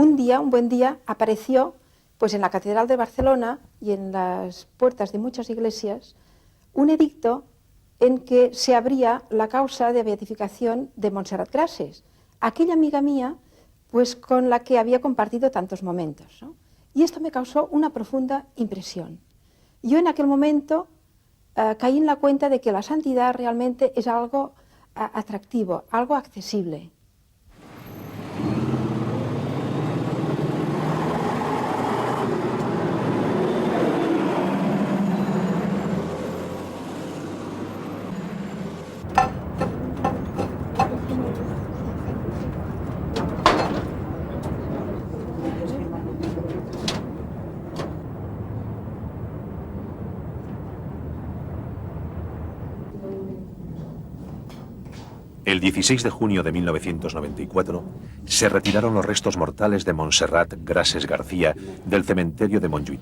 un buen día, apareció pues en la Catedral de Barcelona y en las puertas de muchas iglesias un edicto en que se abría la causa de beatificación de Montserrat Grases, aquella amiga mía pues con la que había compartido tantos momentos, ¿no? Y esto me causó una profunda impresión. Yo en aquel momento caí en la cuenta de que la santidad realmente es algo atractivo, algo accesible. El 16 de junio de 1994 se retiraron los restos mortales de Montserrat Grases García del cementerio de Montjuïc.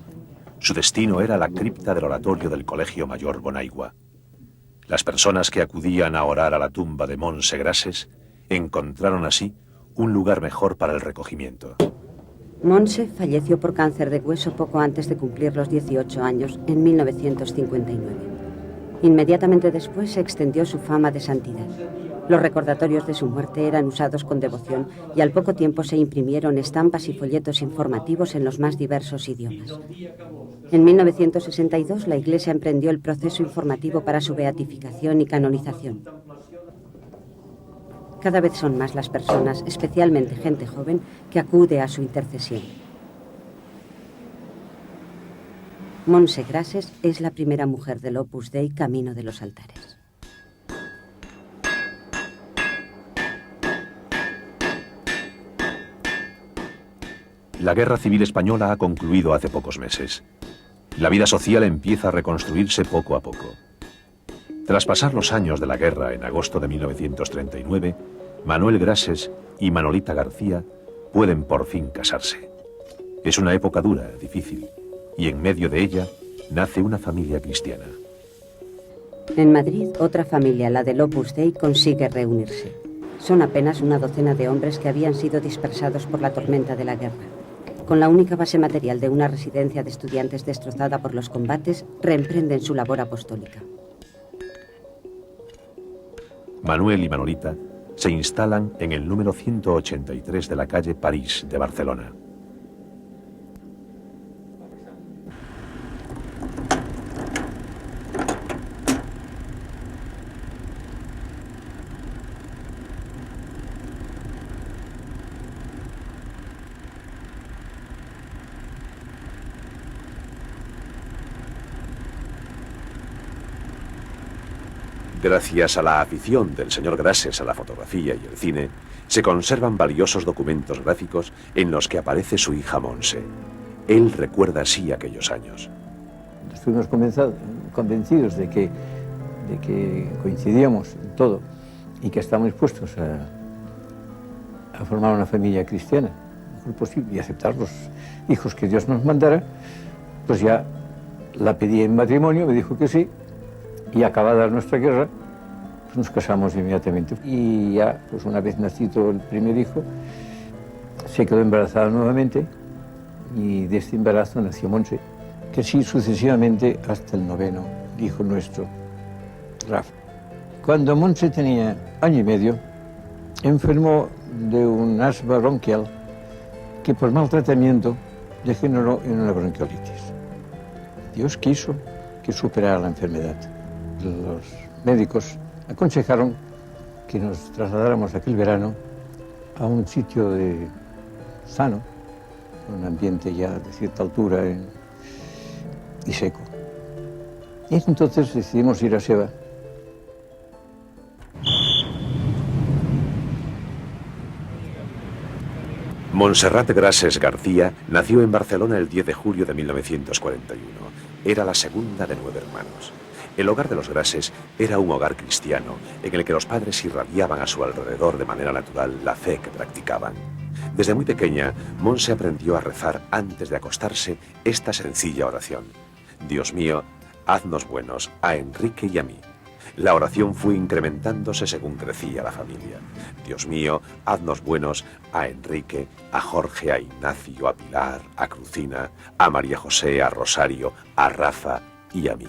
Su destino era la cripta del oratorio del Colegio Mayor Bonaigua. Las personas que acudían a orar a la tumba de Montse Grases encontraron así un lugar mejor para el recogimiento. Montse falleció por cáncer de hueso poco antes de cumplir los 18 años, en 1959. Inmediatamente después se extendió su fama de santidad. Los recordatorios de su muerte eran usados con devoción y al poco tiempo se imprimieron estampas y folletos informativos en los más diversos idiomas. En 1962 la Iglesia emprendió el proceso informativo para su beatificación y canonización. Cada vez son más las personas, especialmente gente joven, que acude a su intercesión. Montse Grases es la primera mujer del Opus Dei Camino de los Altares. La Guerra Civil Española ha concluido hace pocos meses. La vida social empieza a reconstruirse poco a poco. Tras pasar los años de la guerra en agosto de 1939, Manuel Grases y Manolita García pueden por fin casarse. Es una época dura, difícil, y en medio de ella nace una familia cristiana. En Madrid, otra familia, la del Opus Dei, consigue reunirse. Son apenas una docena de hombres que habían sido dispersados por la tormenta de la guerra. Con la única base material de una residencia de estudiantes destrozada por los combates, reemprenden su labor apostólica. Manuel y Manolita se instalan en el número 183 de la calle París de Barcelona. Gracias a la afición del señor Grases a la fotografía y el cine, se conservan valiosos documentos gráficos en los que aparece su hija Montse. Él recuerda así aquellos años. Estuvimos convencidos de que coincidíamos en todo y que estábamos dispuestos a formar una familia cristiana, lo mejor posible, y aceptar los hijos que Dios nos mandara. Pues ya la pedí en matrimonio, me dijo que sí. Y acabada nuestra guerra, pues nos casamos inmediatamente. Y ya, pues una vez nacido el primer hijo, se quedó embarazada nuevamente y de este embarazo nació Montse, que sí sucesivamente hasta el 9º hijo nuestro, Rafa. Cuando Montse tenía año y medio, enfermó de un asma bronquial que por mal tratamiento degeneró en una bronquiolitis. Dios quiso que superara la enfermedad. Los médicos aconsejaron que nos trasladáramos aquel verano a un sitio sano, un ambiente ya de cierta altura y seco. Y entonces decidimos ir a Seva. Montserrat Grases García nació en Barcelona el 10 de julio de 1941. Era la segunda de 9 hermanos. El hogar de los Grases era un hogar cristiano, en el que los padres irradiaban a su alrededor de manera natural la fe que practicaban. Desde muy pequeña, Montse aprendió a rezar antes de acostarse esta sencilla oración: Dios mío, haznos buenos, a Enrique y a mí. La oración fue incrementándose según crecía la familia. Dios mío, haznos buenos a Enrique, a Jorge, a Ignacio, a Pilar, a Crucina, a María José, a Rosario, a Rafa y a mí.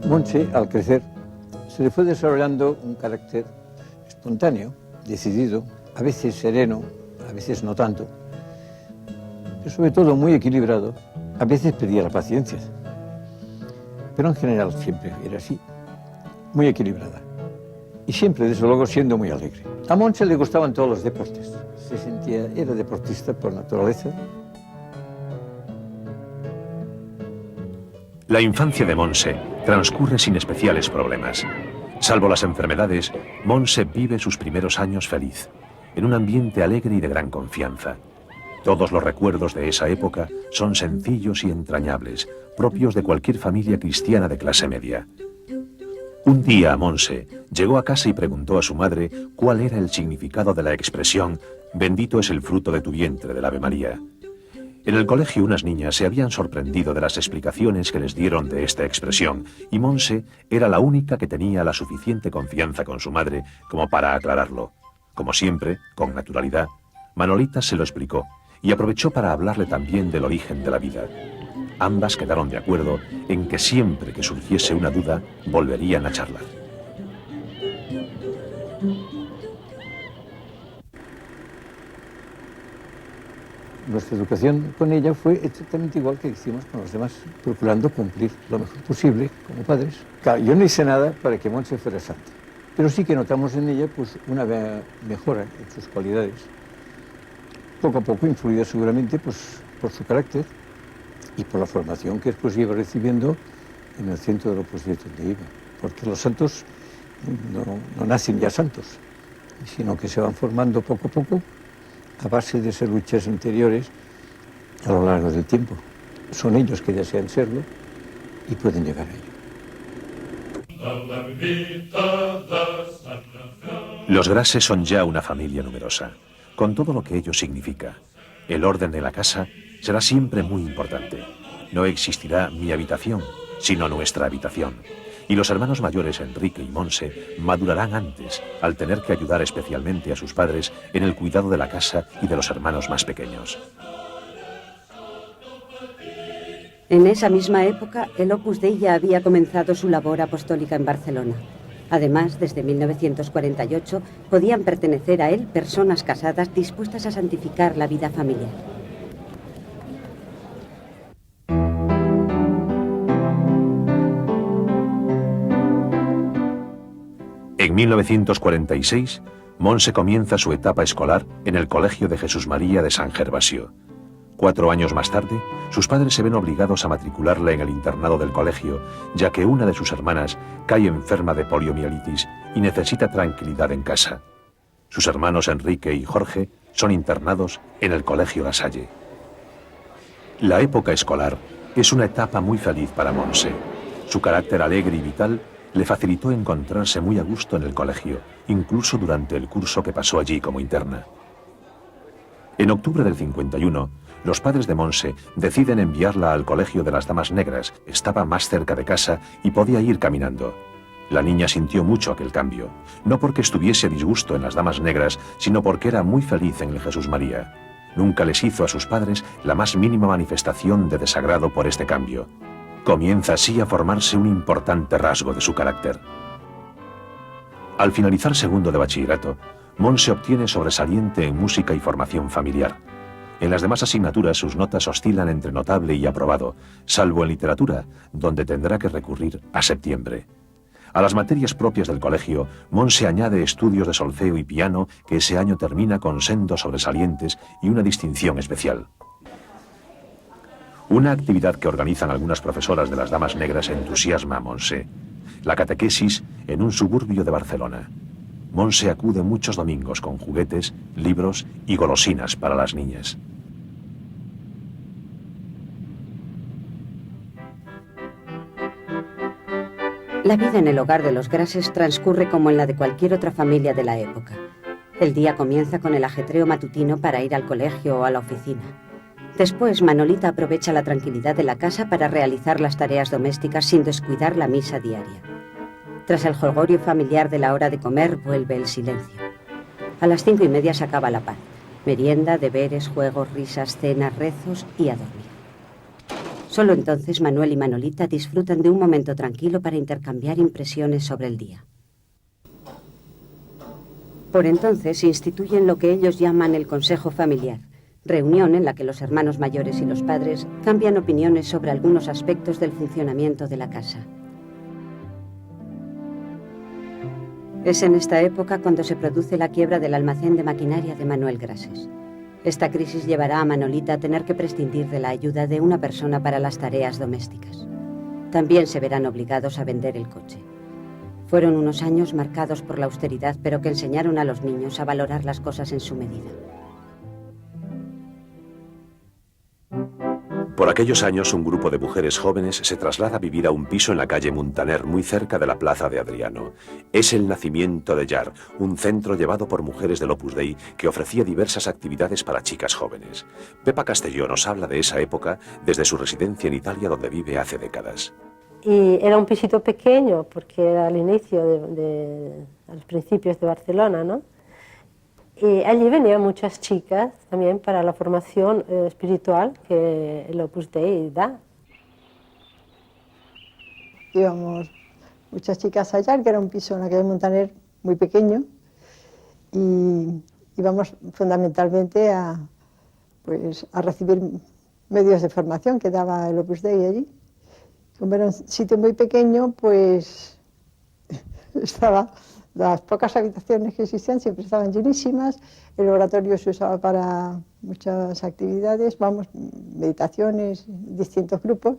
Montse, al crecer, se le fue desarrollando un carácter espontáneo, decidido, a veces sereno, a veces no tanto, pero sobre todo muy equilibrado. A veces pedía la paciencia, pero en general siempre era así, muy equilibrada. Y siempre, desde luego, siendo muy alegre. A Montse le gustaban todos los deportes, era deportista por naturaleza. La infancia de Montse transcurre sin especiales problemas. Salvo las enfermedades, Montse vive sus primeros años feliz, en un ambiente alegre y de gran confianza. Todos los recuerdos de esa época son sencillos y entrañables, propios de cualquier familia cristiana de clase media. Un día Montse llegó a casa y preguntó a su madre cuál era el significado de la expresión «Bendito es el fruto de tu vientre» del Ave María. En el colegio unas niñas se habían sorprendido de las explicaciones que les dieron de esta expresión y Montse era la única que tenía la suficiente confianza con su madre como para aclararlo. Como siempre, con naturalidad, Manolita se lo explicó y aprovechó para hablarle también del origen de la vida. Ambas quedaron de acuerdo en que siempre que surgiese una duda, volverían a charlar. Nuestra educación con ella fue exactamente igual que hicimos con los demás, procurando cumplir lo mejor posible como padres. Claro, yo no hice nada para que Montse fuera santa, pero sí que notamos en ella pues, una mejora en sus cualidades, poco a poco influida seguramente pues, por su carácter y por la formación que después iba recibiendo en el centro de Opus Dei donde iba, porque los santos no nacen ya santos, sino que se van formando poco a poco a base de esas luchas interiores a lo largo del tiempo. Son ellos que desean serlo y pueden llegar a ello. Los Grases son ya una familia numerosa, con todo lo que ello significa. El orden de la casa será siempre muy importante. No existirá mi habitación, sino nuestra habitación. Y los hermanos mayores Enrique y Montse madurarán antes, al tener que ayudar especialmente a sus padres en el cuidado de la casa y de los hermanos más pequeños. En esa misma época, el Opus Dei ya había comenzado su labor apostólica en Barcelona. Además, desde 1948, podían pertenecer a él personas casadas dispuestas a santificar la vida familiar. En 1946, Montse comienza su etapa escolar en el Colegio de Jesús María de San Gervasio. 4 años más tarde, sus padres se ven obligados a matricularla en el internado del colegio, ya que una de sus hermanas cae enferma de poliomielitis y necesita tranquilidad en casa. Sus hermanos Enrique y Jorge son internados en el Colegio La Salle. La época escolar es una etapa muy feliz para Montse. Su carácter alegre y vital le facilitó encontrarse muy a gusto en el colegio, incluso durante el curso que pasó allí como interna. En octubre del 51, los padres de Montse deciden enviarla al Colegio de las Damas Negras. Estaba más cerca de casa y podía ir caminando. La niña sintió mucho aquel cambio, no porque estuviese a disgusto en las Damas Negras, sino porque era muy feliz en el Jesús María. Nunca les hizo a sus padres la más mínima manifestación de desagrado por este cambio. Comienza así a formarse un importante rasgo de su carácter. Al finalizar segundo de bachillerato, Montse obtiene sobresaliente en música y formación familiar. En las demás asignaturas sus notas oscilan entre notable y aprobado, salvo en literatura, donde tendrá que recurrir a septiembre. A las materias propias del colegio, Montse añade estudios de solfeo y piano que ese año termina con sendos sobresalientes y una distinción especial. Una actividad que organizan algunas profesoras de las Damas Negras entusiasma a Montse: la catequesis en un suburbio de Barcelona. Montse acude muchos domingos con juguetes, libros y golosinas para las niñas. La vida en el hogar de los Grases transcurre como en la de cualquier otra familia de la época. El día comienza con el ajetreo matutino para ir al colegio o a la oficina. Después, Manolita aprovecha la tranquilidad de la casa para realizar las tareas domésticas sin descuidar la misa diaria. Tras el jolgorio familiar de la hora de comer, vuelve el silencio. A las 5:30 se acaba la paz. Merienda, deberes, juegos, risas, cenas, rezos y a dormir. Solo entonces Manuel y Manolita disfrutan de un momento tranquilo para intercambiar impresiones sobre el día. Por entonces instituyen lo que ellos llaman el Consejo Familiar, reunión en la que los hermanos mayores y los padres cambian opiniones sobre algunos aspectos del funcionamiento de la casa. Es en esta época cuando se produce la quiebra del almacén de maquinaria de Manuel Grases. Esta crisis llevará a Manolita a tener que prescindir de la ayuda de una persona para las tareas domésticas. También se verán obligados a vender el coche. Fueron unos años marcados por la austeridad, pero que enseñaron a los niños a valorar las cosas en su medida. Por aquellos años, un grupo de mujeres jóvenes se traslada a vivir a un piso en la calle Muntaner, muy cerca de la plaza de Adriano. Es el nacimiento de Yar, un centro llevado por mujeres del Opus Dei que ofrecía diversas actividades para chicas jóvenes. Pepa Castelló nos habla de esa época desde su residencia en Italia, donde vive hace décadas. Y era un pisito pequeño, porque era al inicio, a los principios de Barcelona, ¿no? Y allí venían muchas chicas también para la formación espiritual que el Opus Dei da. Íbamos muchas chicas allá, que era un piso en la calle Montaner muy pequeño, y íbamos fundamentalmente a recibir medios de formación que daba el Opus Dei allí. Como era un sitio muy pequeño, pues las pocas habitaciones que existían siempre estaban llenísimas, el oratorio se usaba para muchas actividades, meditaciones, distintos grupos.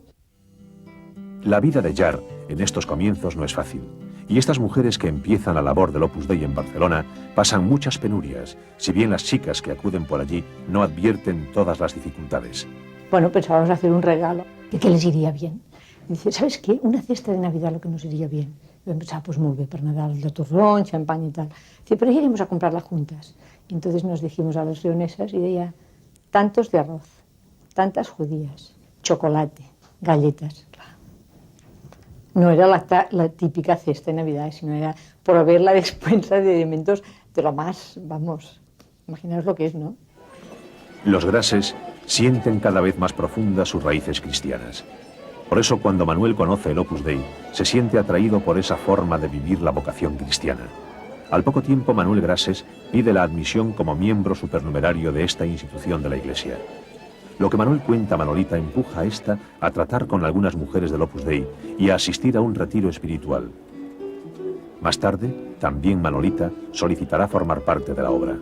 La vida de Yar en estos comienzos no es fácil, y estas mujeres que empiezan la labor del Opus Dei en Barcelona pasan muchas penurias, si bien las chicas que acuden por allí no advierten todas las dificultades. Bueno, pensábamos hacer un regalo, de que les iría bien. Y dice, ¿sabes qué? Una cesta de Navidad lo que nos iría bien. Y vam pensar, pues molt bé, per Nadal, de torrón, champán y tal. Dice, pero iremos a comprarla juntas. Y entonces nos dijimos a las leonesas y decía, tantos de arroz, tantas judías, chocolate, galletas. No era la típica cesta de Navidad, sino era por haber la despensa de elementos de lo más, vamos, imaginaos lo que es, ¿no? Los Grases sienten cada vez más profundas sus raíces cristianas. Por eso, cuando Manuel conoce el Opus Dei, se siente atraído por esa forma de vivir la vocación cristiana. Al poco tiempo, Manuel Grases pide la admisión como miembro supernumerario de esta institución de la Iglesia. Lo que Manuel cuenta a Manolita empuja a esta a tratar con algunas mujeres del Opus Dei y a asistir a un retiro espiritual. Más tarde, también Manolita solicitará formar parte de la obra.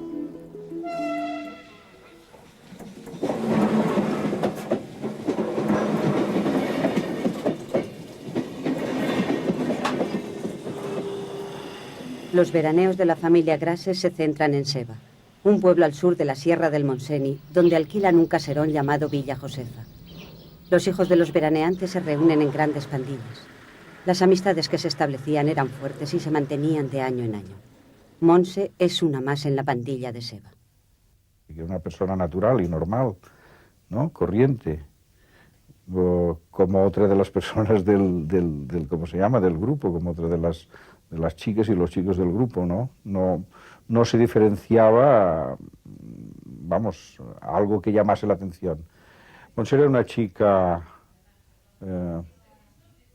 Los veraneos de la familia Grases se centran en Seva, un pueblo al sur de la Sierra del Montseny, donde alquilan un caserón llamado Villa Josefa. Los hijos de los veraneantes se reúnen en grandes pandillas. Las amistades que se establecían eran fuertes y se mantenían de año en año. Montse es una más en la pandilla de Seva. Una persona natural y normal, ¿no? Corriente, como otra de las personas del ¿cómo se llama?, del grupo, como otra de las chicas y los chicos del grupo, ¿no? No se diferenciaba, vamos, algo que llamase la atención. Montse era una chica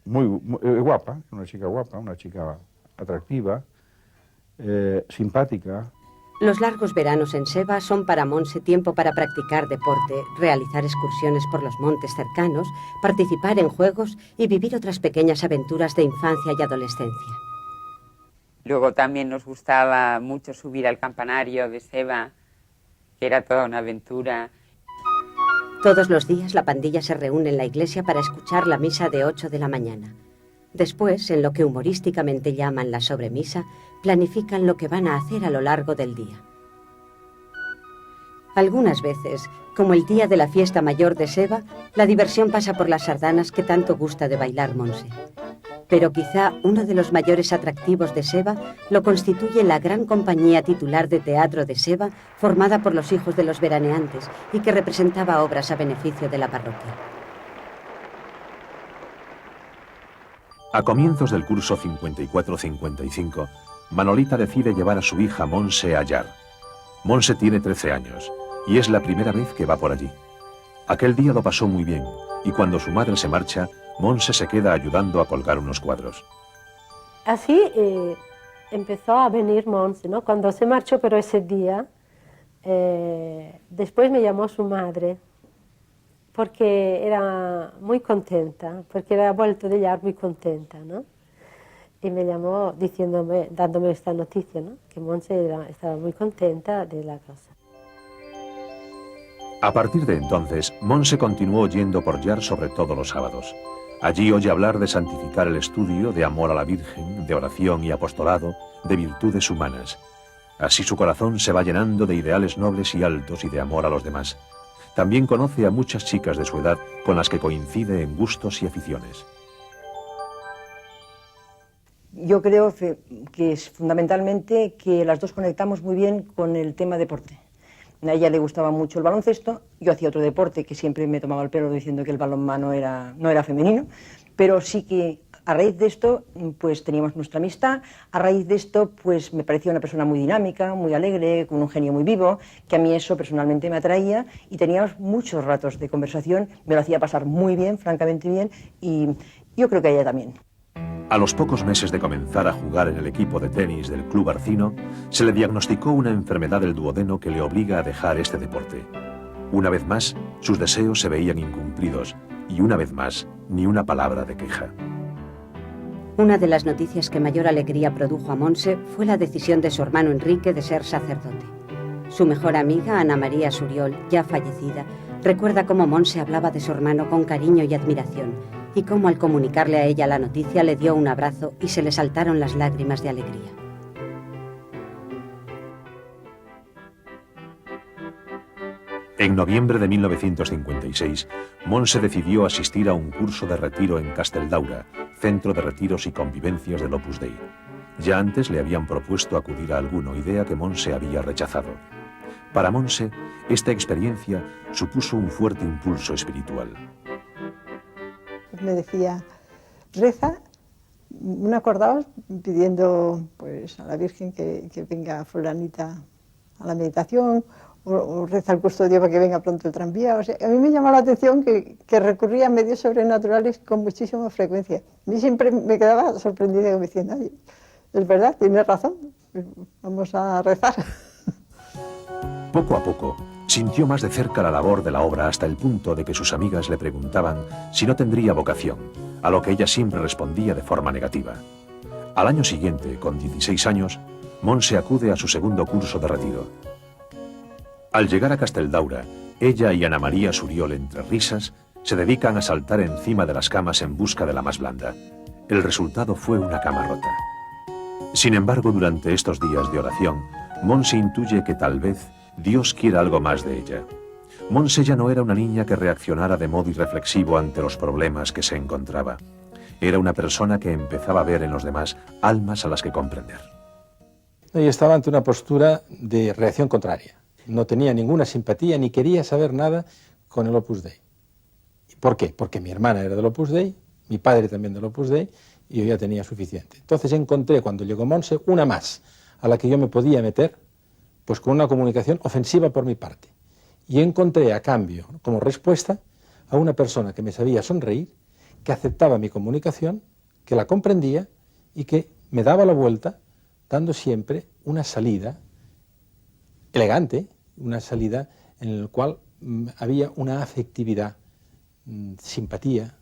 muy guapa, una chica atractiva, simpática. Los largos veranos en Seva son para Montse tiempo para practicar deporte, realizar excursiones por los montes cercanos, participar en juegos y vivir otras pequeñas aventuras de infancia y adolescencia. Luego también nos gustaba mucho subir al campanario de Seva, que era toda una aventura. Todos los días la pandilla se reúne en la iglesia para escuchar la misa de 8 de la mañana. Después, en lo que humorísticamente llaman la sobremisa, planifican lo que van a hacer a lo largo del día. Algunas veces, como el día de la fiesta mayor de Seva, la diversión pasa por las sardanas que tanto gusta de bailar Montse. Pero quizá uno de los mayores atractivos de Seva lo constituye la gran compañía titular de teatro de Seva, formada por los hijos de los veraneantes y que representaba obras a beneficio de la parroquia. A comienzos del curso 54-55, Manolita decide llevar a su hija Montse a Llar. Montse tiene 13 años y es la primera vez que va por allí. Aquel día lo pasó muy bien y cuando su madre se marcha, Montse se queda ayudando a colgar unos cuadros. Así empezó a venir Montse, ¿no? Cuando se marchó, pero ese día, después me llamó su madre, porque era muy contenta, porque era vuelto de Llar muy contenta, ¿no? Y me llamó diciéndome, dándome esta noticia, ¿no? Que Montse estaba muy contenta de la casa. A partir de entonces, Montse continuó yendo por Llar sobre todo los sábados. Allí oye hablar de santificar el estudio, de amor a la Virgen, de oración y apostolado, de virtudes humanas. Así su corazón se va llenando de ideales nobles y altos y de amor a los demás. También conoce a muchas chicas de su edad con las que coincide en gustos y aficiones. Yo creo que es fundamentalmente que las dos conectamos muy bien con el tema deporte. A ella le gustaba mucho el baloncesto, yo hacía otro deporte que siempre me tomaba el pelo diciendo que el balonmano no era femenino, pero sí que a raíz de esto pues teníamos nuestra amistad, a raíz de esto pues me parecía una persona muy dinámica, muy alegre, con un genio muy vivo, que a mí eso personalmente me atraía y teníamos muchos ratos de conversación, me lo hacía pasar muy bien, francamente bien, y yo creo que a ella también. A los pocos meses de comenzar a jugar en el equipo de tenis del Club Arcino, se le diagnosticó una enfermedad del duodeno que le obliga a dejar este deporte. Una vez más, sus deseos se veían incumplidos y una vez más, ni una palabra de queja. Una de las noticias que mayor alegría produjo a Montse fue la decisión de su hermano Enrique de ser sacerdote. Su mejor amiga, Ana María Suriol, ya fallecida, recuerda cómo Montse hablaba de su hermano con cariño y admiración, y cómo al comunicarle a ella la noticia le dio un abrazo y se le saltaron las lágrimas de alegría. En noviembre de 1956, Montse decidió asistir a un curso de retiro en Casteldaura, centro de retiros y convivencias del Opus Dei. Ya antes le habían propuesto acudir a alguno, idea que Montse había rechazado. Para Montse, esta experiencia supuso un fuerte impulso espiritual. Me decía, reza, no acordabas, pidiendo pues, a la Virgen que venga fulanita a la meditación, o reza al custodio para que venga pronto el tranvía. O sea, a mí me llamó la atención que recurría a medios sobrenaturales con muchísima frecuencia. A mí siempre me quedaba sorprendida diciendo, ay, es verdad, tienes razón, vamos a rezar. Poco a poco, sintió más de cerca la labor de la obra hasta el punto de que sus amigas le preguntaban si no tendría vocación, a lo que ella siempre respondía de forma negativa. Al año siguiente, con 16 años, Montse acude a su segundo curso de retiro. Al llegar a Casteldaura, ella y Ana María Suriol, entre risas, se dedican a saltar encima de las camas en busca de la más blanda. El resultado fue una cama rota. Sin embargo, durante estos días de oración, Montse intuye que tal vez Dios quiera algo más de ella. Montse ya no era una niña que reaccionara de modo irreflexivo ante los problemas que se encontraba. Era una persona que empezaba a ver en los demás almas a las que comprender. Ella estaba ante una postura de reacción contraria. No tenía ninguna simpatía ni quería saber nada con el Opus Dei. ¿Por qué? Porque mi hermana era del Opus Dei, mi padre también del Opus Dei, y yo ya tenía suficiente. Entonces encontré, cuando llegó Montse, una más a la que yo me podía meter, pues con una comunicación ofensiva por mi parte. Y encontré a cambio, como respuesta, a una persona que me sabía sonreír, que aceptaba mi comunicación, que la comprendía y que me daba la vuelta, dando siempre una salida elegante, una salida en la cual había una afectividad, simpatía.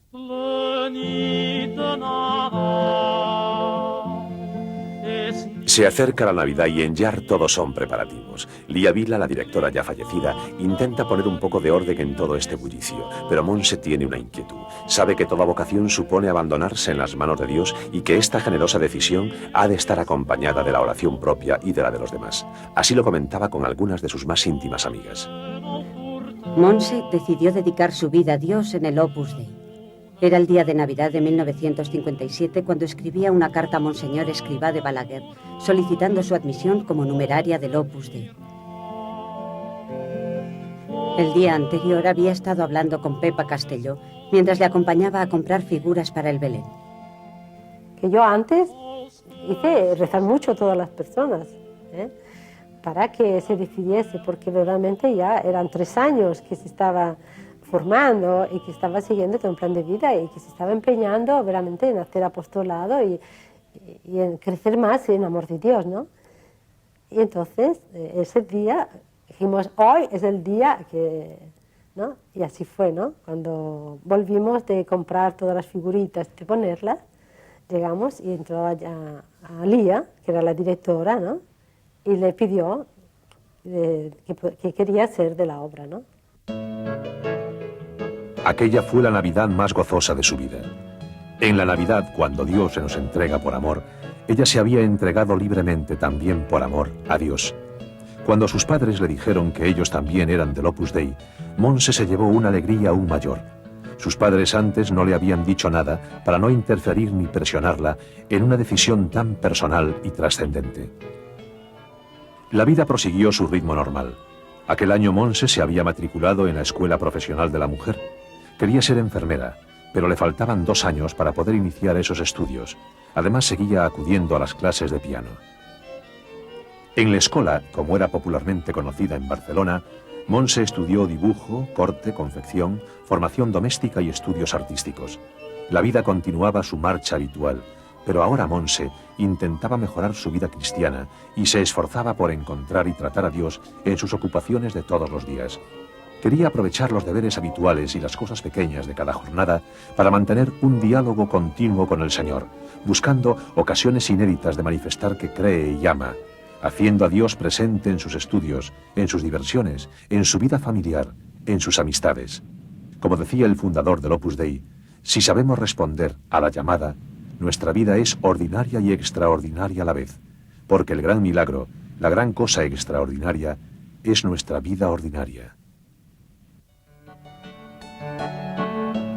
Se acerca la Navidad y en Llar todos son preparativos. Lía Vila, la directora ya fallecida, intenta poner un poco de orden en todo este bullicio, pero Montse tiene una inquietud. Sabe que toda vocación supone abandonarse en las manos de Dios y que esta generosa decisión ha de estar acompañada de la oración propia y de la de los demás. Así lo comentaba con algunas de sus más íntimas amigas. Montse decidió dedicar su vida a Dios en el Opus Dei. Era el día de Navidad de 1957 cuando escribía una carta a Monseñor Escrivá de Balaguer solicitando su admisión como numeraria del Opus Dei. El día anterior había estado hablando con Pepa Castelló mientras le acompañaba a comprar figuras para el Belén. Que yo antes hice rezar mucho a todas las personas, para que se decidiese, porque realmente ya eran 3 años que se estaba formando y que estaba siguiendo todo un plan de vida y que se estaba empeñando realmente en hacer apostolado y en crecer más en amor de Dios, ¿no? Y entonces, ese día, dijimos, hoy es el día que, ¿no? Y así fue, ¿no? Cuando volvimos de comprar todas las figuritas, de ponerlas, llegamos y entró allá a Lía, que era la directora, ¿no? Y le pidió que quería ser de la obra, ¿no? Aquella fue la Navidad más gozosa de su vida. En la Navidad, cuando Dios se nos entrega por amor, ella se había entregado libremente también por amor a Dios. Cuando sus padres le dijeron que ellos también eran del Opus Dei, Montse se llevó una alegría aún mayor. Sus padres antes no le habían dicho nada para no interferir ni presionarla en una decisión tan personal y trascendente. La vida prosiguió su ritmo normal. Aquel año Montse se había matriculado en la Escuela Profesional de la Mujer. Quería ser enfermera, pero le faltaban 2 años para poder iniciar esos estudios. Además seguía acudiendo a las clases de piano. En la escuela, como era popularmente conocida en Barcelona, Montse estudió dibujo, corte, confección, formación doméstica y estudios artísticos. La vida continuaba su marcha habitual, pero ahora Montse intentaba mejorar su vida cristiana y se esforzaba por encontrar y tratar a Dios en sus ocupaciones de todos los días. Quería aprovechar los deberes habituales y las cosas pequeñas de cada jornada para mantener un diálogo continuo con el Señor, buscando ocasiones inéditas de manifestar que cree y ama, haciendo a Dios presente en sus estudios, en sus diversiones, en su vida familiar, en sus amistades. Como decía el fundador del Opus Dei, si sabemos responder a la llamada, nuestra vida es ordinaria y extraordinaria a la vez, porque el gran milagro, la gran cosa extraordinaria, es nuestra vida ordinaria.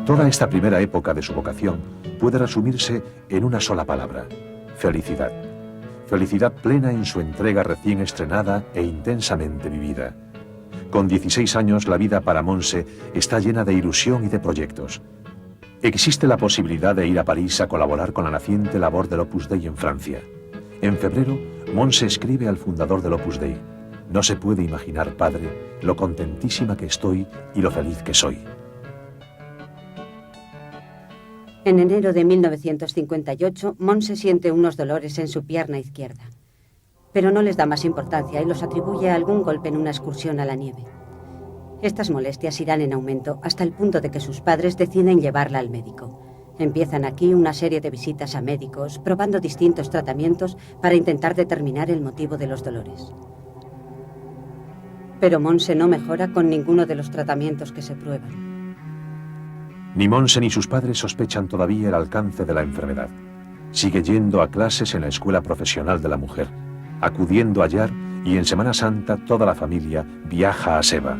Toda esta primera época de su vocación puede resumirse en una sola palabra: felicidad. Felicidad plena en su entrega recién estrenada e intensamente vivida. Con 16 años la vida para Montse está llena de ilusión y de proyectos. Existe la posibilidad de ir a París a colaborar con la naciente labor del Opus Dei en Francia. En febrero, Montse escribe al fundador del Opus Dei: no se puede imaginar, padre, lo contentísima que estoy y lo feliz que soy. En enero de 1958, Montse siente unos dolores en su pierna izquierda. Pero no les da más importancia y los atribuye a algún golpe en una excursión a la nieve. Estas molestias irán en aumento hasta el punto de que sus padres deciden llevarla al médico. Empiezan aquí una serie de visitas a médicos, probando distintos tratamientos para intentar determinar el motivo de los dolores. Pero Montse no mejora con ninguno de los tratamientos que se prueban. Ni Montse ni sus padres sospechan todavía el alcance de la enfermedad. Sigue yendo a clases en la Escuela Profesional de la Mujer, acudiendo a Yar, y en Semana Santa toda la familia viaja a Seba.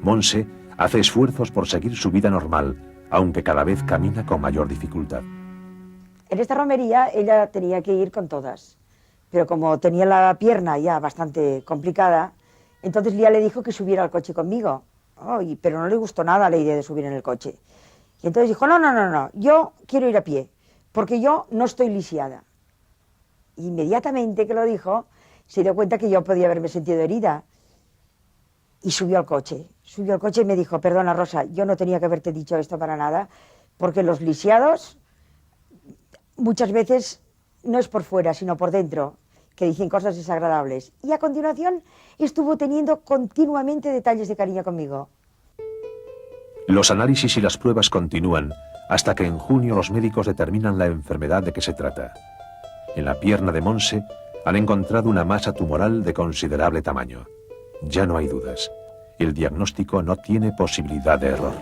Montse hace esfuerzos por seguir su vida normal, aunque cada vez camina con mayor dificultad. En esta romería ella tenía que ir con todas, pero como tenía la pierna ya bastante complicada, entonces Lía le dijo que subiera al coche conmigo. Pero no le gustó nada la idea de subir en el coche. Y entonces dijo, no, yo quiero ir a pie, porque yo no estoy lisiada. Inmediatamente que lo dijo, se dio cuenta que yo podía haberme sentido herida. Y subió al coche y me dijo, perdona Rosa, yo no tenía que haberte dicho esto para nada, porque los lisiados muchas veces no es por fuera, sino por dentro, que dicen cosas desagradables. Y a continuación estuvo teniendo continuamente detalles de cariño conmigo. Los análisis y las pruebas continúan hasta que en junio los médicos determinan la enfermedad de que se trata. En la pierna de Montse han encontrado una masa tumoral de considerable tamaño. Ya no hay dudas. El diagnóstico no tiene posibilidad de error.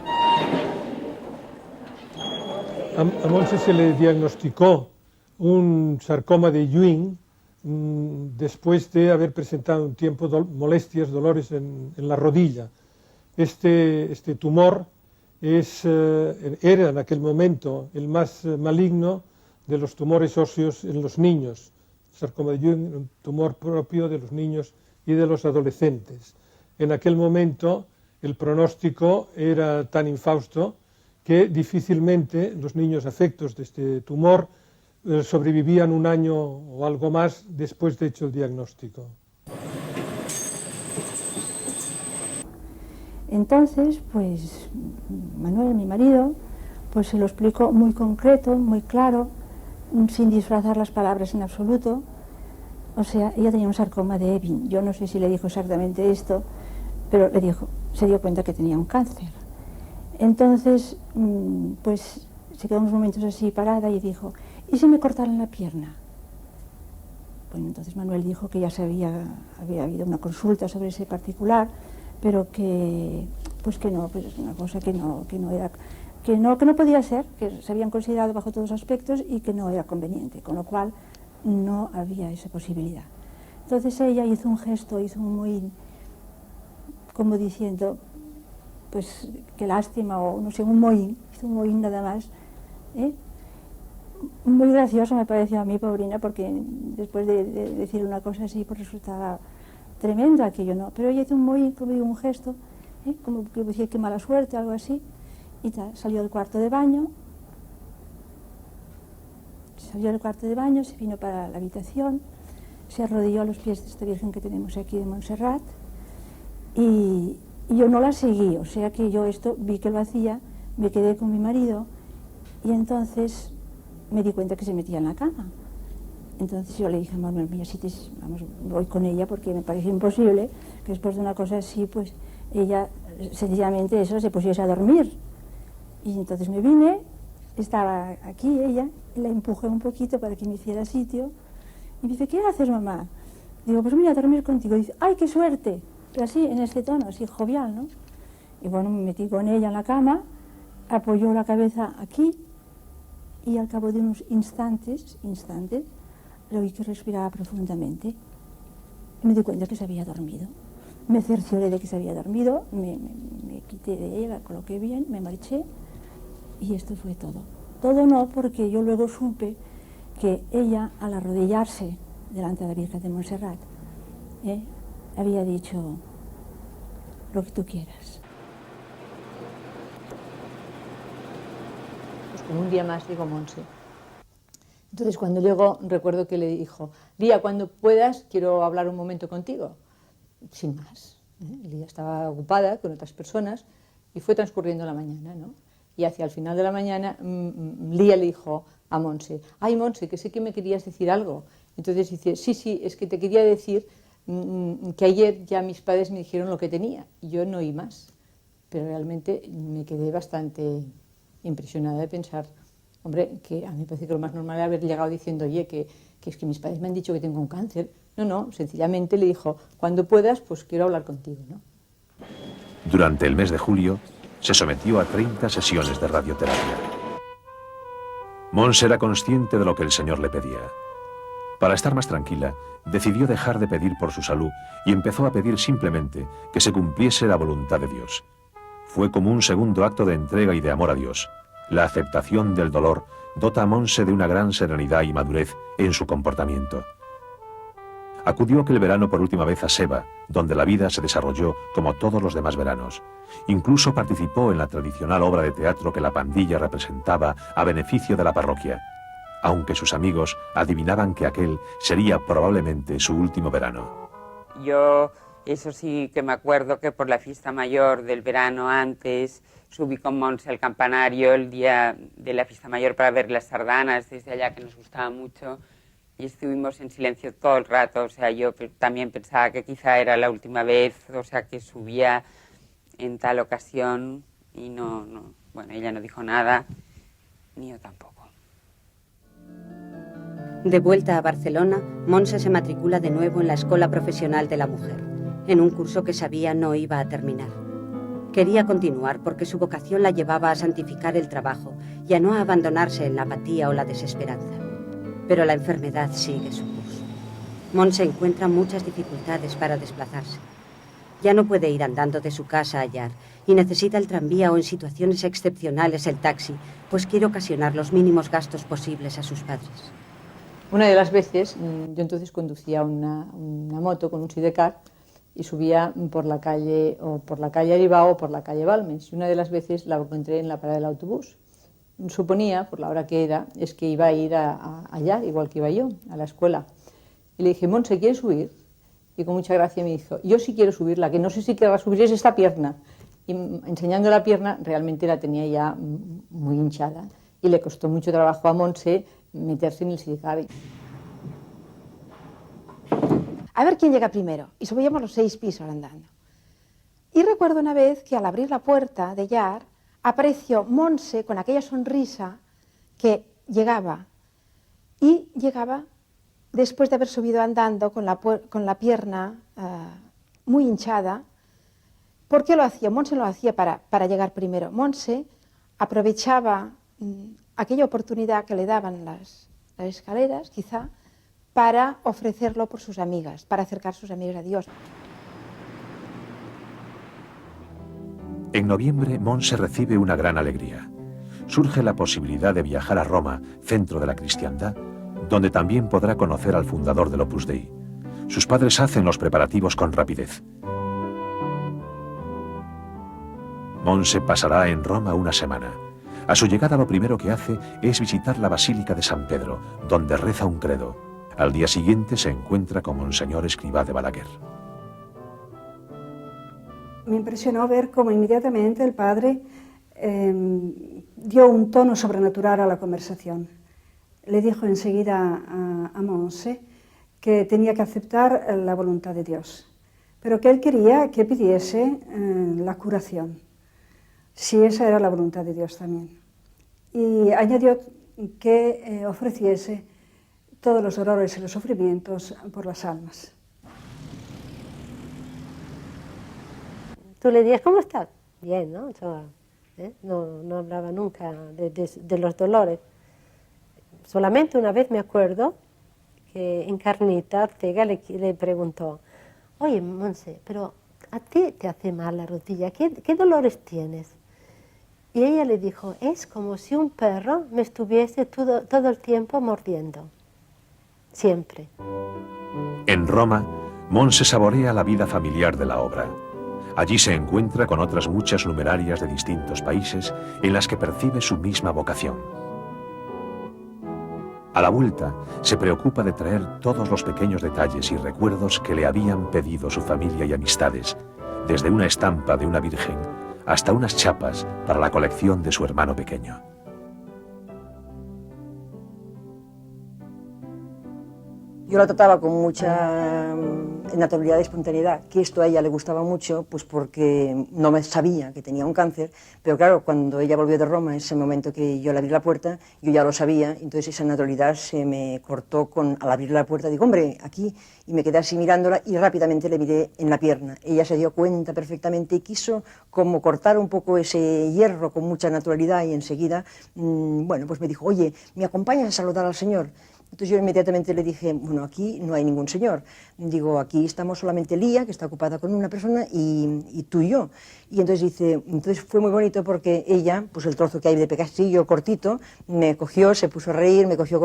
A Montse se le diagnosticó un sarcoma de Ewing después de haber presentado un tiempo molestias, dolores en la rodilla. Este tumor era en aquel momento el más maligno de los tumores óseos en los niños. El sarcoma de Ewing, un tumor propio de los niños y de los adolescentes. En aquel momento el pronóstico era tan infausto que difícilmente los niños afectos de este tumor sobrevivían un año o algo más después de hecho el diagnóstico. Entonces, pues Manuel, mi marido, pues se lo explicó muy concreto, muy claro, sin disfrazar las palabras en absoluto. O sea, ella tenía un sarcoma de Ewing. Yo no sé si le dijo exactamente esto, pero le dijo, se dio cuenta que tenía un cáncer. Entonces, pues se quedó unos momentos así parada y dijo, ¿y si me cortaran la pierna? Bueno, entonces Manuel dijo que ya había habido una consulta sobre ese particular, pero que, pues que no, pues una cosa que no podía ser, que se habían considerado bajo todos los aspectos y que no era conveniente, con lo cual no había esa posibilidad. Entonces ella hizo un gesto, muy, como diciendo, pues qué lástima, o no sé, un mohín, hizo un mohín nada más, muy gracioso me pareció a mí, pobrina, porque después de decir una cosa así, pues resultaba tremendo aquello, ¿no? Pero ella hizo un mohín, como digo, un gesto, como que decía qué mala suerte, algo así, y tal, salió del cuarto de baño, se vino para la habitación, se arrodilló a los pies de esta Virgen que tenemos aquí de Montserrat, y yo no la seguí, o sea que yo esto vi que lo hacía, me quedé con mi marido, y entonces me di cuenta que se metía en la cama. Entonces yo le dije a Manuel, mira, voy con ella porque me parece imposible que después de una cosa así, pues ella sencillamente eso se pusiese a dormir. Y entonces me vine, estaba aquí ella, y la empujé un poquito para que me hiciera sitio, y me dice, ¿qué haces, mamá? Digo, pues voy a dormir contigo. Y dice, ¡ay, qué suerte! Pero así, en este tono, así jovial, ¿no? Y bueno, me metí con ella en la cama, apoyó la cabeza aquí, y al cabo de unos instantes, le oí que respiraba profundamente. Y me di cuenta que se había dormido. Me cercioré de que se había dormido, me quité de ella, la coloqué bien, me marché, y esto fue todo. Todo no, porque yo luego supe que ella, al arrodillarse delante de la Virgen de Montserrat, había dicho, lo que tú quieras. Pues como un día más, digo, Monse. Entonces cuando llegó, recuerdo que le dijo, Lía, cuando puedas, quiero hablar un momento contigo. Sin más. Lía estaba ocupada con otras personas y fue transcurriendo la mañana, ¿no? Y hacia el final de la mañana, Lía le dijo a Monse, ay, Monse, que sé que me querías decir algo. Entonces dice, sí, es que te quería decir que ayer ya mis padres me dijeron lo que tenía y yo no oí más. Pero realmente me quedé bastante impresionada de pensar, hombre, que a mí me parece que lo más normal es haber llegado diciendo, oye, que es que mis padres me han dicho que tengo un cáncer. No, sencillamente le dijo, cuando puedas, pues quiero hablar contigo, ¿no? Durante el mes de julio, se sometió a 30 sesiones de radioterapia. Monse era consciente de lo que el Señor le pedía. Para estar más tranquila, decidió dejar de pedir por su salud y empezó a pedir simplemente que se cumpliese la voluntad de Dios. Fue como un segundo acto de entrega y de amor a Dios. La aceptación del dolor dota a Monse de una gran serenidad y madurez en su comportamiento. Acudió aquel verano por última vez a Seva, donde la vida se desarrolló como todos los demás veranos. Incluso participó en la tradicional obra de teatro que la pandilla representaba a beneficio de la parroquia, aunque sus amigos adivinaban que aquel sería probablemente su último verano. Yo, eso sí que me acuerdo que por la fiesta mayor del verano antes, subí con Monse al campanario el día de la fiesta mayor para ver las sardanas desde allá, que nos gustaba mucho. Y estuvimos en silencio todo el rato, o sea, yo también pensaba que quizá era la última vez, o sea, que subía en tal ocasión y bueno, ella no dijo nada, ni yo tampoco. De vuelta a Barcelona, Monse se matricula de nuevo en la Escuela Profesional de la Mujer, en un curso que sabía no iba a terminar. Quería continuar porque su vocación la llevaba a santificar el trabajo y a no abandonarse en la apatía o la desesperanza. Pero la enfermedad sigue su curso. Monse encuentra muchas dificultades para desplazarse. Ya no puede ir andando de su casa a Llar y necesita el tranvía o en situaciones excepcionales el taxi, pues quiere ocasionar los mínimos gastos posibles a sus padres. Una de las veces, yo entonces conducía una moto con un sidecar y subía por la calle Aribao o por la calle Balmes. Y una de las veces la encontré en la parada del autobús. Suponía, por la hora que era, es que iba a ir allá, igual que iba yo, a la escuela. Y le dije, Monse, ¿quieres subir? Y con mucha gracia me dijo, yo sí quiero subir, la que no sé si querrá subir es esta pierna. Y enseñando la pierna, realmente la tenía ya muy hinchada. Y le costó mucho trabajo a Monse meterse en el sidecar. A ver quién llega primero. Y subíamos los 6 pisos andando. Y recuerdo una vez que al abrir la puerta de Llar, apareció Monse con aquella sonrisa que llegaba. Y llegaba después de haber subido andando con la pierna muy hinchada. ¿Por qué lo hacía? Monse lo hacía para llegar primero. Monse aprovechaba aquella oportunidad que le daban las escaleras, quizá, para ofrecerlo por sus amigas, para acercar sus amigas a Dios. En noviembre, Monse recibe una gran alegría. Surge la posibilidad de viajar a Roma, centro de la cristiandad, donde también podrá conocer al fundador del Opus Dei. Sus padres hacen los preparativos con rapidez. Monse pasará en Roma una semana. A su llegada lo primero que hace es visitar la Basílica de San Pedro, donde reza un credo. Al día siguiente se encuentra con Monseñor Escrivá de Balaguer. Me impresionó ver cómo inmediatamente el padre dio un tono sobrenatural a la conversación. Le dijo enseguida a Monse que tenía que aceptar la voluntad de Dios, pero que él quería que pidiese la curación, si esa era la voluntad de Dios también. Y añadió que ofreciese todos los dolores y los sufrimientos por las almas. Tú le dices, ¿cómo estás? Bien, ¿no? No hablaba nunca de los dolores. Solamente una vez me acuerdo que Encarnita Ortega le preguntó, oye, Monse, pero ¿a ti te hace mal la rodilla? ¿Qué dolores tienes? Y ella le dijo, es como si un perro me estuviese todo el tiempo mordiendo. Siempre. En Roma, Monse saborea la vida familiar de la obra. Allí se encuentra con otras muchas numerarias de distintos países en las que percibe su misma vocación. A la vuelta, se preocupa de traer todos los pequeños detalles y recuerdos que le habían pedido su familia y amistades, desde una estampa de una virgen hasta unas chapas para la colección de su hermano pequeño. Yo la trataba con mucha naturalidad y espontaneidad, que esto a ella le gustaba mucho, pues porque no me sabía que tenía un cáncer, pero claro, cuando ella volvió de Roma, ese momento que yo le abrí la puerta, yo ya lo sabía, entonces esa naturalidad se me cortó al abrir la puerta, digo, hombre, aquí, y me quedé así mirándola y rápidamente le miré en la pierna. Ella se dio cuenta perfectamente y quiso como cortar un poco ese hierro con mucha naturalidad y enseguida, bueno, pues me dijo, oye, ¿me acompañas a saludar al Señor? Entonces yo inmediatamente le dije, bueno, aquí no hay ningún señor. Digo, aquí estamos solamente Lía, que está ocupada con una persona, y tú y yo. Y entonces fue muy bonito porque ella, pues el trozo que hay de castillo cortito, me cogió, se puso a reír, me cogió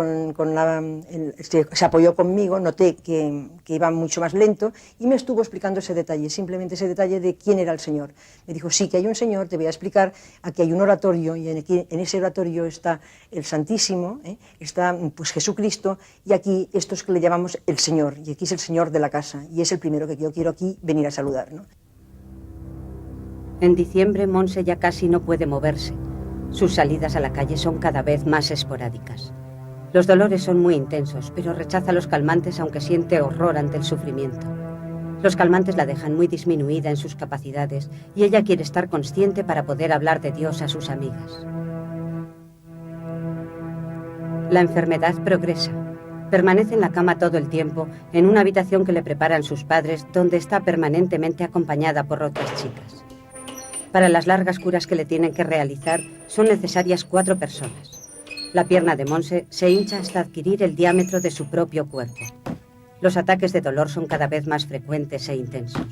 se apoyó conmigo, noté que iba mucho más lento y me estuvo explicando ese detalle, simplemente ese detalle de quién era el Señor. Me dijo, sí que hay un Señor, te voy a explicar, aquí hay un oratorio y en ese oratorio está el Santísimo, está pues Jesucristo, y aquí esto es que le llamamos el Señor, y aquí es el Señor de la casa, y es el primero que yo quiero aquí venir a saludar, ¿no? En diciembre, Monse ya casi no puede moverse. Sus salidas a la calle son cada vez más esporádicas. Los dolores son muy intensos, pero rechaza los calmantes aunque siente horror ante el sufrimiento. Los calmantes la dejan muy disminuida en sus capacidades y ella quiere estar consciente para poder hablar de Dios a sus amigas. La enfermedad progresa. Permanece en la cama todo el tiempo, en una habitación que le preparan sus padres, donde está permanentemente acompañada por otras chicas. Para las largas curas que le tienen que realizar, son necesarias 4 personas. La pierna de Monse se hincha hasta adquirir el diámetro de su propio cuerpo. Los ataques de dolor son cada vez más frecuentes e intensos.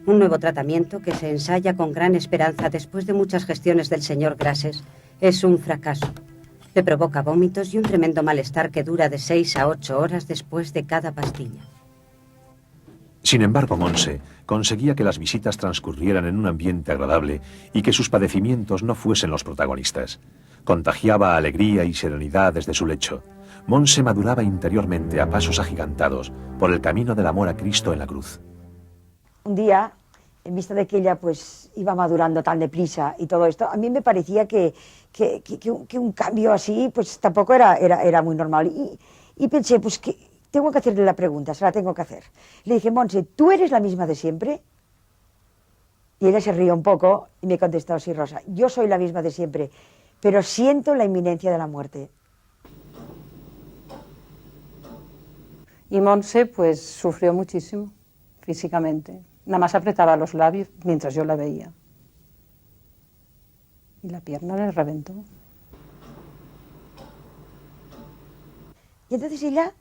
Un nuevo tratamiento que se ensaya con gran esperanza después de muchas gestiones del señor Grases es un fracaso. Le provoca vómitos y un tremendo malestar que dura de 6 a 8 horas después de cada pastilla. Sin embargo, Montse conseguía que las visitas transcurrieran en un ambiente agradable y que sus padecimientos no fuesen los protagonistas. Contagiaba alegría y serenidad desde su lecho. Montse maduraba interiormente a pasos agigantados por el camino del amor a Cristo en la cruz. Un día, en vista de que ella pues iba madurando tan deprisa y todo esto, a mí me parecía que un cambio así pues tampoco era muy normal. Y pensé, pues que tengo que hacerle la pregunta, se la tengo que hacer. Le dije, Montse, ¿tú eres la misma de siempre? Y ella se rió un poco y me contestó, sí, Rosa, yo soy la misma de siempre, pero siento la inminencia de la muerte. Y Montse pues sufrió muchísimo físicamente. Nada más apretaba los labios mientras yo la veía. Y la pierna le reventó. Y entonces ella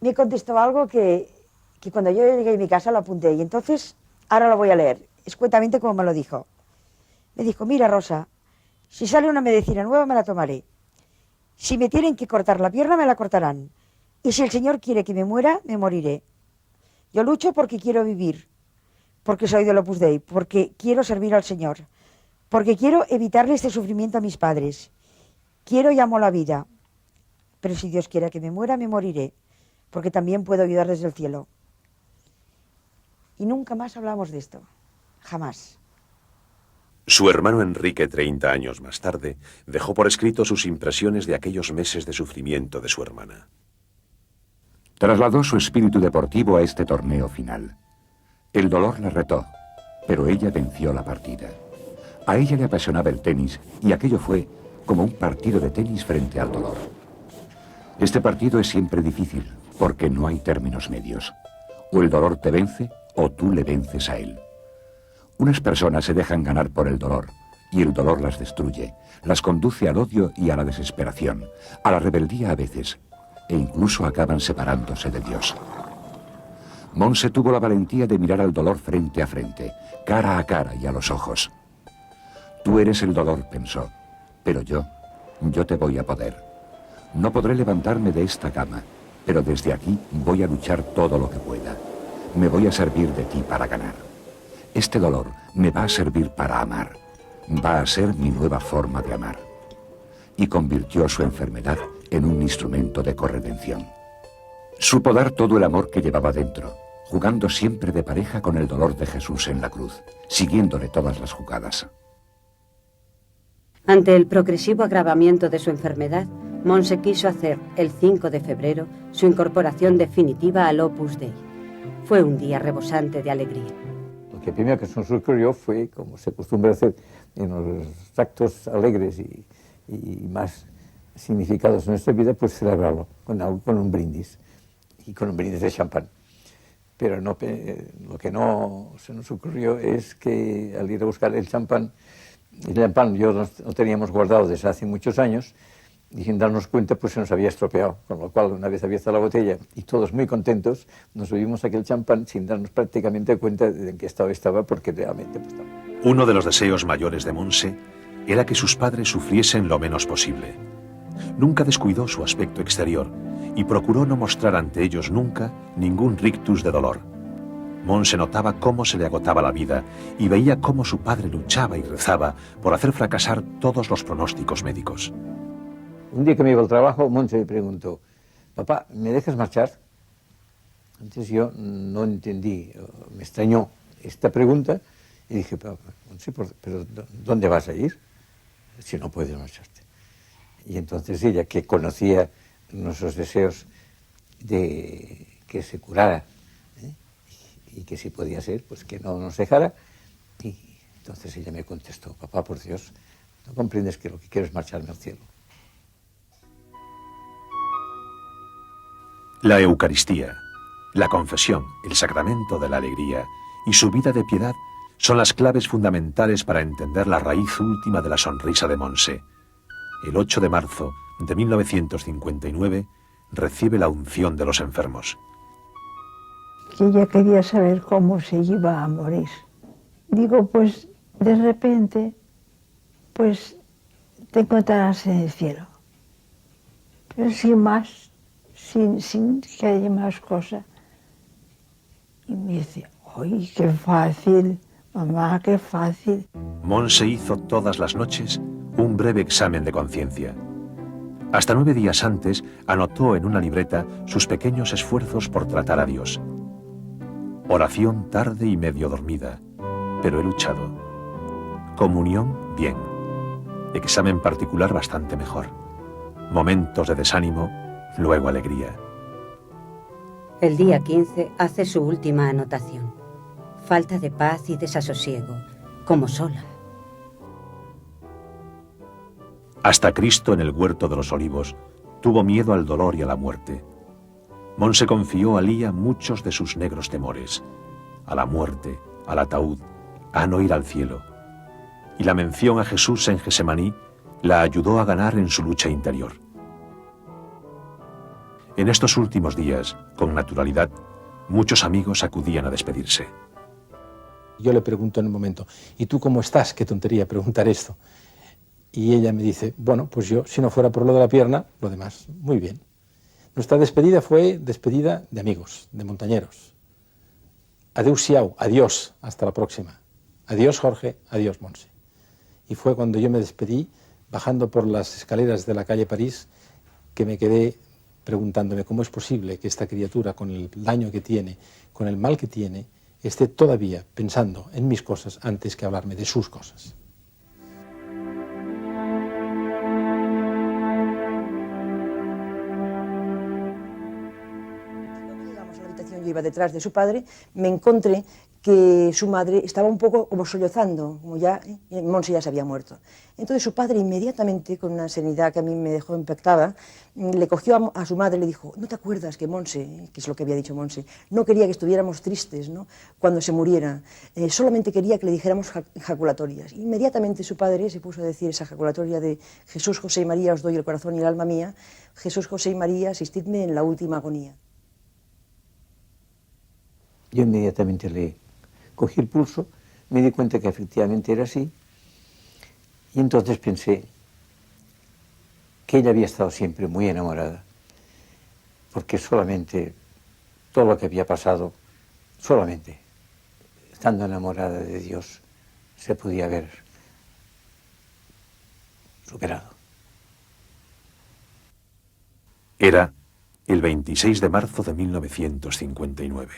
me contestó algo que cuando yo llegué a mi casa lo apunté. Y entonces, ahora lo voy a leer, escuetamente como me lo dijo. Me dijo, mira Rosa, si sale una medicina nueva me la tomaré. Si me tienen que cortar la pierna me la cortarán. Y si el Señor quiere que me muera, me moriré. Yo lucho porque quiero vivir, porque soy del Opus Dei, porque quiero servir al Señor, porque quiero evitarle este sufrimiento a mis padres. Quiero y amo la vida, pero si Dios quiere que me muera, me moriré, porque también puedo ayudar desde el cielo. Y nunca más hablamos de esto, jamás. Su hermano Enrique, 30 años más tarde, dejó por escrito sus impresiones de aquellos meses de sufrimiento de su hermana. Trasladó su espíritu deportivo a este torneo final. El dolor la retó, pero ella venció la partida. A ella le apasionaba el tenis y aquello fue como un partido de tenis frente al dolor. Este partido es siempre difícil porque no hay términos medios. O el dolor te vence o tú le vences a él. Unas personas se dejan ganar por el dolor y el dolor las destruye, las conduce al odio y a la desesperación, a la rebeldía a veces, e incluso acaban separándose de Dios. Montse tuvo la valentía de mirar al dolor frente a frente, cara a cara y a los ojos. Tú eres el dolor, pensó, pero yo te voy a poder. No podré levantarme de esta cama, pero desde aquí voy a luchar todo lo que pueda. Me voy a servir de ti para ganar. Este dolor me va a servir para amar. Va a ser mi nueva forma de amar. Y convirtió su enfermedad en un instrumento de corredención. Supo dar todo el amor que llevaba dentro, jugando siempre de pareja con el dolor de Jesús en la cruz, siguiéndole todas las jugadas. Ante el progresivo agravamiento de su enfermedad, Montse quiso hacer, el 5 de febrero, su incorporación definitiva al Opus Dei. Fue un día rebosante de alegría. Lo que primero que se nos ocurrió fue, como se acostumbra hacer en los actos alegres y más significados en nuestra vida, pues celebrarlo con un brindis, y con un brindis de champán. Pero no, lo que no se nos ocurrió es que al ir a buscar el champán yo no teníamos guardado desde hace muchos años, y sin darnos cuenta pues se nos había estropeado, con lo cual una vez abierta la botella y todos muy contentos, nos bebimos aquel champán sin darnos prácticamente cuenta de en qué estado estaba, porque realmente pues, Uno de los deseos mayores de Montse era que sus padres sufriesen lo menos posible. Nunca descuidó su aspecto exterior y procuró no mostrar ante ellos nunca ningún rictus de dolor. Montse notaba cómo se le agotaba la vida y veía cómo su padre luchaba y rezaba por hacer fracasar todos los pronósticos médicos. Un día que me iba al trabajo, Montse me preguntó, papá, ¿me dejas marchar? Entonces yo no entendí, me extrañó esta pregunta y dije, Montse, ¿pero dónde vas a ir si no puedes marcharte? Y entonces ella, que conocía nuestros deseos de que se curara, y que si podía ser, pues que no nos dejara, y entonces ella me contestó, papá, por Dios, ¿no comprendes que lo que quiero es marcharme al cielo? La Eucaristía, la confesión, el sacramento de la alegría y su vida de piedad son las claves fundamentales para entender la raíz última de la sonrisa de Montse. El 8 de marzo de 1959 recibe la unción de los enfermos. que ella quería saber cómo se iba a morir. Digo, pues de repente, pues te encontrarás en el cielo. Pero sin más, sin que haya más cosas. Y me dice, ¡ay, qué fácil! Mamá, qué fácil. Monse hizo todas las noches un breve examen de conciencia. Hasta 9 días antes anotó en una libreta sus pequeños esfuerzos por tratar a Dios. Oración tarde y medio dormida, pero he luchado. Comunión, bien. Examen particular bastante mejor. Momentos de desánimo, luego alegría. El día 15 hace su última anotación. Falta de paz y desasosiego, como sola. Hasta Cristo en el huerto de los olivos tuvo miedo al dolor y a la muerte. Monse confió a Lía muchos de sus negros temores, a la muerte, al ataúd, a no ir al cielo. Y la mención a Jesús en Gesemaní la ayudó a ganar en su lucha interior. En estos últimos días, con naturalidad, muchos amigos acudían a despedirse. Yo le pregunto en un momento, ¿y tú cómo estás? Qué tontería preguntar esto. Y ella me dice, bueno, pues yo, si no fuera por lo de la pierna, lo demás, muy bien. Nuestra despedida fue despedida de amigos, de montañeros. Adeu-siau, adiós, hasta la próxima. Adiós, Jorge, adiós, Monse. Y fue cuando yo me despedí, bajando por las escaleras de la calle París, que me quedé preguntándome cómo es posible que esta criatura, con el daño que tiene, con el mal que tiene, esté todavía pensando en mis cosas antes que hablarme de sus cosas. Cuando llegamos a la habitación, yo iba detrás de su padre, me encontré que su madre estaba un poco como sollozando, como ya, Monse ya se había muerto. Entonces su padre inmediatamente, con una serenidad que a mí me dejó impactada, le cogió a su madre y le dijo, ¿no te acuerdas que Monse, que es lo que había dicho Monse, no quería que estuviéramos tristes, ¿no?, cuando se muriera, solamente quería que le dijéramos jaculatorias? Inmediatamente su padre se puso a decir esa jaculatoria de Jesús, José y María, os doy el corazón y el alma mía, Jesús, José y María, asistidme en la última agonía. Yo inmediatamente le cogí el pulso, me di cuenta que efectivamente era así, y entonces pensé que ella había estado siempre muy enamorada, porque solamente todo lo que había pasado, solamente estando enamorada de Dios, se podía haber superado. Era el 26 de marzo de 1959.